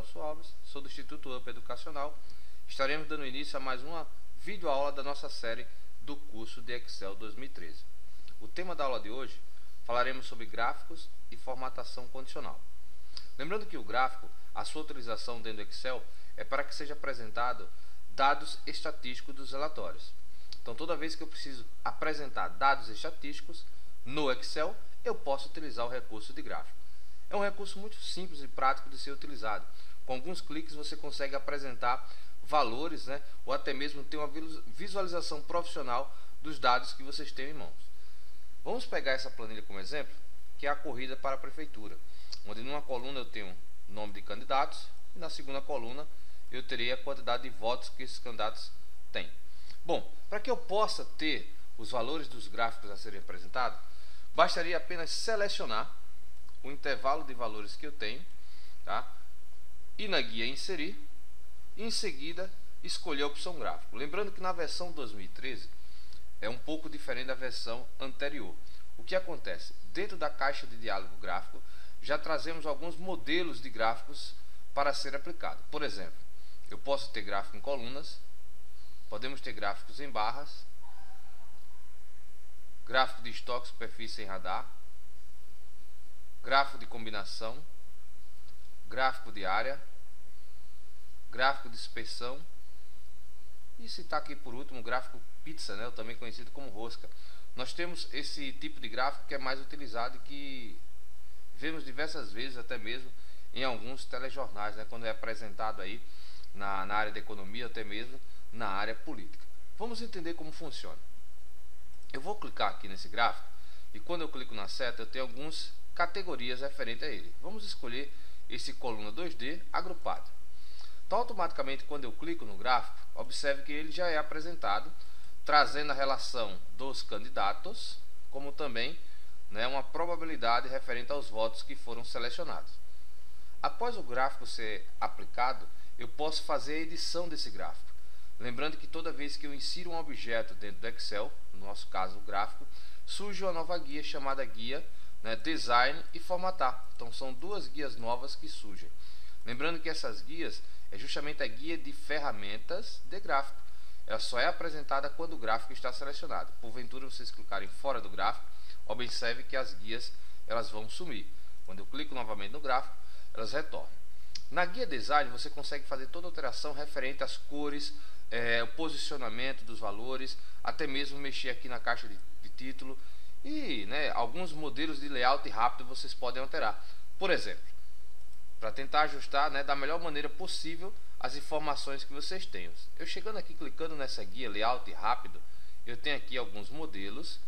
Celso Alves, sou do Instituto UP Educacional. Estaremos dando início a mais uma videoaula da nossa série do curso de Excel 2013. O tema da aula de hoje, falaremos sobre gráficos e formatação condicional. Lembrando que o gráfico, a sua utilização dentro do Excel é para que seja apresentado dados estatísticos dos relatórios. Então, toda vez que eu preciso apresentar dados estatísticos no Excel, eu posso utilizar o recurso de gráfico. É um recurso muito simples e prático de ser utilizado. Com alguns cliques você consegue apresentar valores, ou até mesmo ter uma visualização profissional dos dados que vocês têm em mãos. Vamos pegar essa planilha como exemplo, que é a corrida para a prefeitura, onde numa coluna eu tenho nome de candidatos e na segunda coluna eu terei a quantidade de votos que esses candidatos têm. Bom, para que eu possa ter os valores dos gráficos a serem apresentados, bastaria apenas selecionar o intervalo de valores que eu tenho, tá? Ir na guia inserir e em seguida escolher a opção gráfico. Lembrando que na versão 2013 é um pouco diferente da versão anterior. O que acontece? Dentro da caixa de diálogo gráfico já trazemos alguns modelos de gráficos para ser aplicado. Por exemplo, eu posso ter gráfico em colunas, podemos ter gráficos em barras, gráfico de estoque, superfície em radar, gráfico de combinação, gráfico de área, gráfico de dispersão e citar aqui por último o gráfico pizza, também conhecido como rosca. Nós temos esse tipo de gráfico que é mais utilizado e que vemos diversas vezes até mesmo em alguns telejornais, quando é apresentado aí na área de economia, até mesmo na área política. Vamos entender como funciona. Eu vou clicar aqui nesse gráfico e quando eu clico na seta eu tenho algumas categorias referentes a ele. Vamos escolher esse coluna 2D agrupado. Então automaticamente quando eu clico no gráfico, observe que ele já é apresentado trazendo a relação dos candidatos, como também uma probabilidade referente aos votos que foram selecionados. Após o gráfico ser aplicado, eu posso fazer a edição desse gráfico. Lembrando que toda vez que eu insiro um objeto dentro do Excel, no nosso caso o gráfico, surge uma nova guia chamada guia Design e Formatar. Então são duas guias novas que surgem. Lembrando que essas guias é justamente a guia de ferramentas de gráfico. Ela só é apresentada quando o gráfico está selecionado. Porventura vocês clicarem fora do gráfico, observe que as guias elas vão sumir. Quando eu clico novamente no gráfico, elas retornam. Na guia Design você consegue fazer toda alteração referente às cores, o posicionamento dos valores, até mesmo mexer aqui na caixa de título e alguns modelos de layout rápido vocês podem alterar. Por exemplo, para tentar ajustar da melhor maneira possível as informações que vocês tenham. Eu chegando aqui, clicando nessa guia layout rápido, eu tenho aqui alguns modelos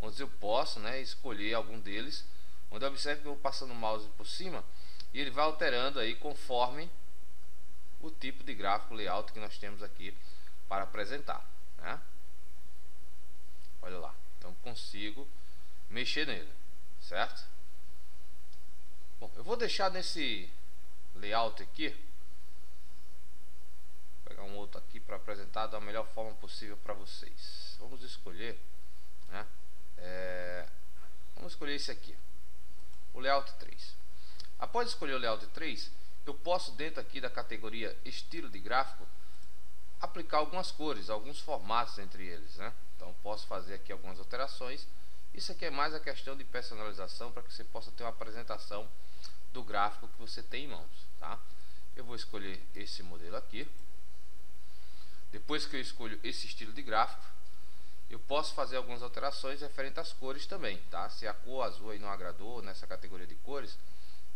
onde eu posso escolher algum deles, onde eu observo que eu vou passando o mouse por cima e ele vai alterando aí conforme o tipo de gráfico layout que nós temos aqui para apresentar, Olha lá, então consigo mexer nele, certo? Bom, eu vou deixar nesse layout aqui, vou pegar um outro aqui para apresentar da melhor forma possível para vocês. Vamos escolher, vamos escolher esse aqui, o layout 3. Após escolher o layout 3, eu posso dentro aqui da categoria estilo de gráfico aplicar algumas cores, alguns formatos entre eles, Então posso fazer aqui algumas alterações. Isso aqui é mais a questão de personalização para que você possa ter uma apresentação do gráfico que você tem em mãos, Eu vou escolher esse modelo aqui. Depois que eu escolho esse estilo de gráfico, eu posso fazer algumas alterações referente às cores também, Se a cor azul aí não agradou nessa categoria de cores,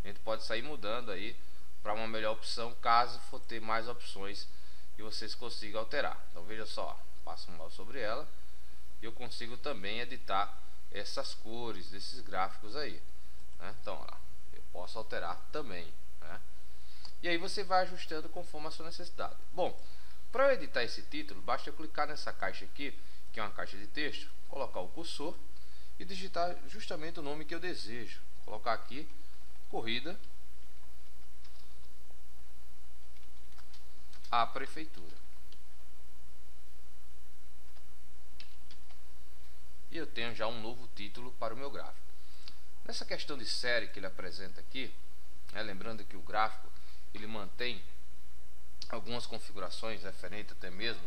a gente pode sair mudando aí para uma melhor opção, caso for ter mais opções que vocês consigam alterar. Então veja só, passo um mouse sobre ela e eu consigo também editar essas cores desses gráficos aí, Então ó, eu posso alterar também, E aí você vai ajustando conforme a sua necessidade. Bom, para eu editar esse título, basta eu clicar nessa caixa aqui, que é uma caixa de texto, colocar o cursor e digitar justamente o nome que eu desejo. Colocar aqui, corrida à prefeitura. E eu tenho já um novo título para o meu gráfico. Nessa questão de série que ele apresenta aqui, lembrando que o gráfico ele mantém algumas configurações referentes até mesmo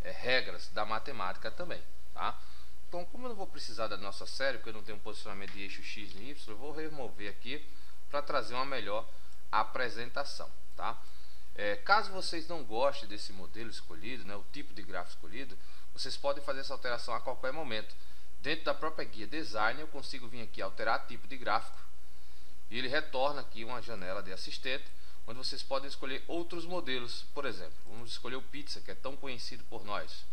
regras da matemática também, tá? Então, como eu não vou precisar da nossa série, porque eu não tenho um posicionamento de eixo X e Y, eu vou remover aqui para trazer uma melhor apresentação, tá? Caso vocês não gostem desse modelo escolhido, né, o tipo de gráfico escolhido, vocês podem fazer essa alteração a qualquer momento. Dentro da própria guia Design, eu consigo vir aqui alterar tipo de gráfico e ele retorna aqui uma janela de assistente, onde vocês podem escolher outros modelos. Por exemplo, vamos escolher o Pizza, que é tão conhecido por nós.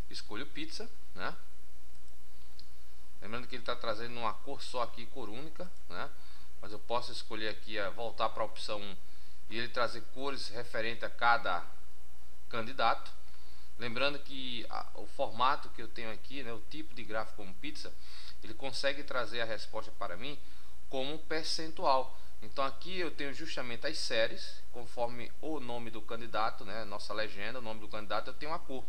Escolho o Pizza, né? Lembrando que ele está trazendo uma cor só aqui, cor única, né? Mas eu posso escolher aqui, voltar para a opção 1 e ele trazer cores referente a cada candidato. Lembrando que o formato que eu tenho aqui, né, o tipo de gráfico como Pizza, ele consegue trazer a resposta para mim como um percentual. Então aqui eu tenho justamente as séries, conforme o nome do candidato, né, nossa legenda, o nome do candidato, eu tenho a cor.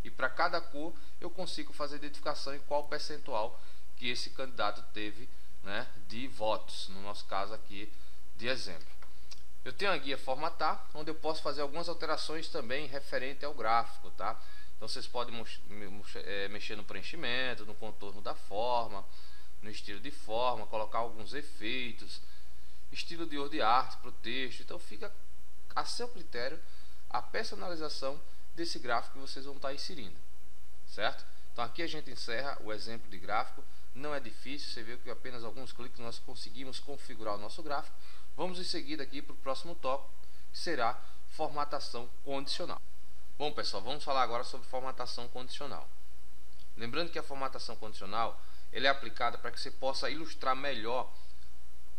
E para cada cor eu consigo fazer identificação em qual percentual que esse candidato teve, né, de votos, no nosso caso aqui de exemplo. Eu tenho a guia formatar, onde eu posso fazer algumas alterações também referente ao gráfico, tá? Então vocês podem mexer no preenchimento, no contorno da forma, no estilo de forma, colocar alguns efeitos, estilo de word art para o texto. Então fica a seu critério a personalização desse gráfico que vocês vão estar inserindo, certo? Então aqui a gente encerra o exemplo de gráfico. Não é difícil, você viu que apenas alguns cliques nós conseguimos configurar o nosso gráfico. Vamos em seguida aqui para o próximo tópico, que será formatação condicional. Bom pessoal, vamos falar agora sobre formatação condicional. Lembrando que a formatação condicional ela é aplicada para que você possa ilustrar melhor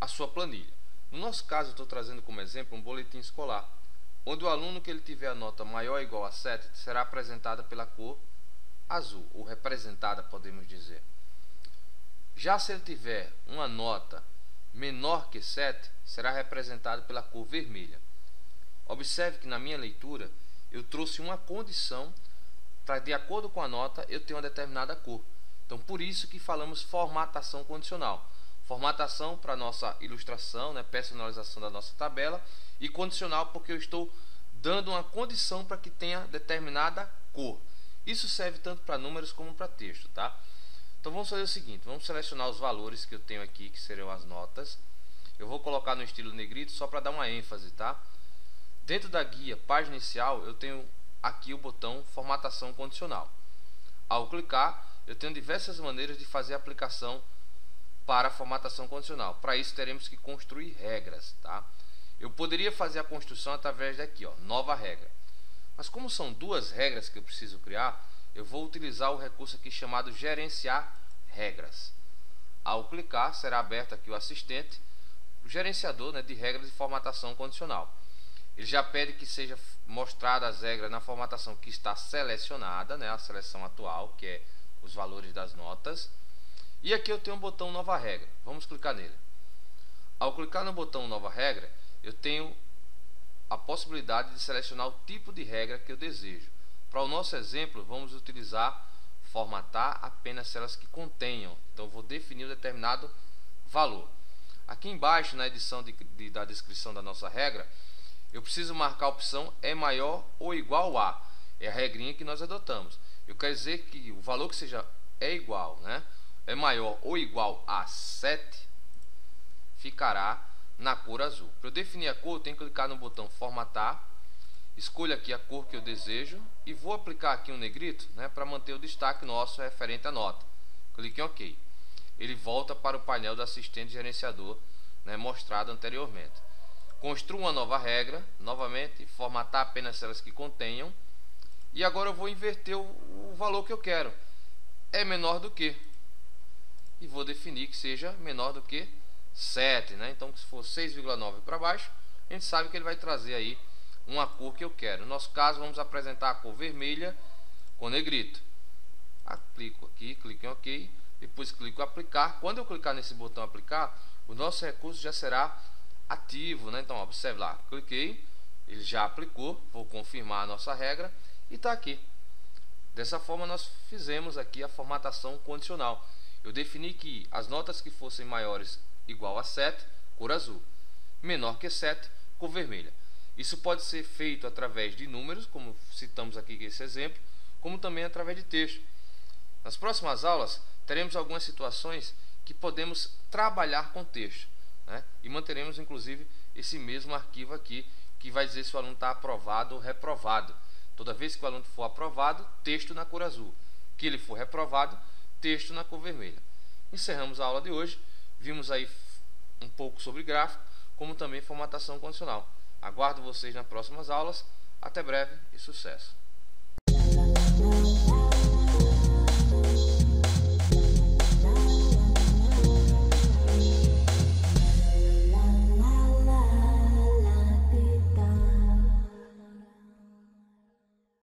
a sua planilha. No nosso caso, eu estou trazendo como exemplo um boletim escolar, onde o aluno que ele tiver a nota maior ou igual a 7 será apresentada pela cor azul, ou representada, podemos dizer. Já se ele tiver uma nota menor que 7, será representado pela cor vermelha. Observe que na minha leitura eu trouxe uma condição para, de acordo com a nota, eu ter uma determinada cor. Então por isso que falamos formatação condicional. Formatação para nossa ilustração, né, personalização da nossa tabela, e condicional porque eu estou dando uma condição para que tenha determinada cor. Isso serve tanto para números como para texto, tá? Então vamos fazer o seguinte, vamos selecionar os valores que eu tenho aqui, que serão as notas. Eu vou colocar no estilo negrito só para dar uma ênfase, tá? Dentro da guia página inicial eu tenho aqui o botão formatação condicional. Ao clicar, eu tenho diversas maneiras de fazer a aplicação para a formatação condicional. Para isso teremos que construir regras, tá? Eu poderia fazer a construção através daqui, ó, nova regra. Mas como são duas regras que eu preciso criar, eu vou utilizar o recurso aqui chamado gerenciar regras. Ao clicar, será aberto aqui o assistente, o gerenciador, né, de regras de formatação condicional. Ele já pede que seja mostrada as regras na formatação que está selecionada, né, a seleção atual, que é os valores das notas. E aqui eu tenho um botão nova regra. Vamos clicar nele. Ao clicar no botão nova regra, eu tenho a possibilidade de selecionar o tipo de regra que eu desejo. Para o nosso exemplo, vamos utilizar formatar apenas células que contenham. Então vou definir um determinado valor. Aqui embaixo, na edição da descrição da nossa regra, eu preciso marcar a opção é maior ou igual a. É a regrinha que nós adotamos. Eu quero dizer que o valor que seja é igual, né? É maior ou igual a 7, ficará na cor azul. Para eu definir a cor, eu tenho que clicar no botão formatar, escolho aqui a cor que eu desejo e vou aplicar aqui um negrito, né, para manter o destaque nosso referente à nota. Clique em OK. Ele volta para o painel do assistente gerenciador, né, mostrado anteriormente. Construa uma nova regra, novamente, formatar apenas células que contenham. E agora eu vou inverter o valor que eu quero. É menor do que. E vou definir que seja menor do que 7, né? Então se for 6,9 para baixo, a gente sabe que ele vai trazer aí uma cor que eu quero. No nosso caso, vamos apresentar a cor vermelha com negrito. Clico aqui, clico em OK, depois clico em aplicar. Quando eu clicar nesse botão aplicar, o nosso recurso já será ativo, né? Então observe lá, cliquei, ele já aplicou, vou confirmar a nossa regra e está aqui. Dessa forma nós fizemos aqui a formatação condicional. Eu defini que as notas que fossem maiores igual a 7, cor azul, menor que 7, cor vermelha. Isso pode ser feito através de números, como citamos aqui esse exemplo, como também através de texto. Nas próximas aulas, teremos algumas situações que podemos trabalhar com texto, né? E manteremos inclusive esse mesmo arquivo aqui, que vai dizer se o aluno está aprovado ou reprovado. Toda vez que o aluno for aprovado, texto na cor azul. Que ele for reprovado, texto na cor vermelha. Encerramos a aula de hoje. Vimos aí um pouco sobre gráfico, como também formatação condicional. Aguardo vocês nas próximas aulas. Até breve e sucesso!